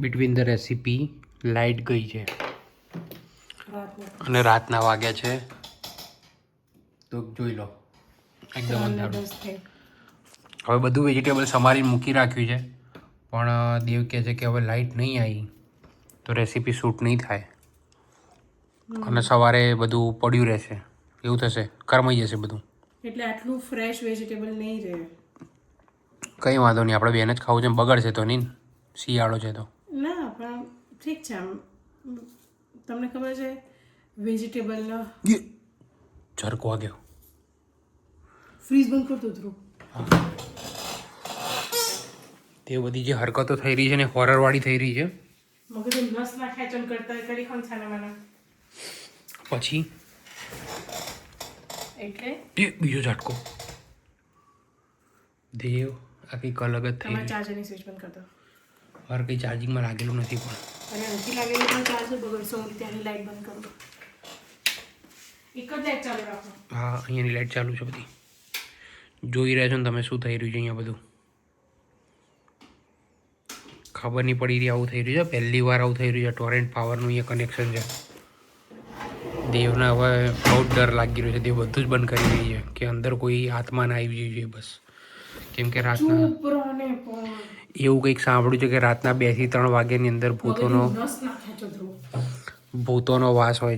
Between the recipe light ગઈ છે અને રાતના વાગ્યા છે તો જોઈ લો એકદમ અંધારું. હવે બધું વેજીટેબલ સમારીને મૂકી રાખ્યું છે પણ દેવ કહે છે કે હવે લાઇટ નહીં આવી તો રેસીપી શૂટ નહીં થાય અને સવારે બધું પડ્યું રહેશે, એવું થશે, કરમાઈ જશે બધું. એટલે આટલું ફ્રેશ વેજીટેબલ નહીં રહે. કંઈ વાંધો નહીં, આપણે બેન જ ખાવું છે, બગડશે તો નહીં, શિયાળો છે તો. ના પણ ઠીક છે. આમ તમને ખબર છે વેજીટેબલનો ઝરકો વાગ્યો. ફ્રીઝ બંધ કરતો ધ્રુવ. તે બધી જે હરકતો થઈ રહી છે ને હોરરવાળી થઈ રહી છે. મગજ નસના ખેંચન કરતા કરી કોણ છાના માના પછી એટલે બીજો ઝાટકો. દેવ આ કંઈક અલગ જ થઈ તમારે રહ્યું. ચાર્જરની સ્વિચ બંધ કરતો. મારે કંઈ ચાર્જિંગમાં લાગેલું નથી પણ. અને નથી લાગેલું પણ ચાર્જર બગડશો. હું ત્યાંની લાઈટ બંધ કરું. એક જ લાઈટ ચાલુ રાખો. હા, અહીંયાની લાઈટ ચાલુ છે બધી. જોઈ રહ્યા છો ને તમે શું થઈ રહ્યું છે અહીંયા બધું. ખબર નહીં પડી રહી આવું થઈ રહ્યું છે. પહેલી વાર આવું થઈ રહ્યું છે. ટોરેન્ટ પાવરનું અહીંયા કનેક્શન છે. દેવને હવે બહુ જ ડર લાગી રહ્યો છે. દેવ બધું જ બંધ કરી રહી છે કે અંદર કોઈ આત્મા ના આવી જોઈએ બસ. કેમ કે રાતના એવું કંઈક સાંભળ્યું છે કે રાતના 2 થી 3 વાગ્યાની અંદર ભૂતોનો વાસ હોય છે.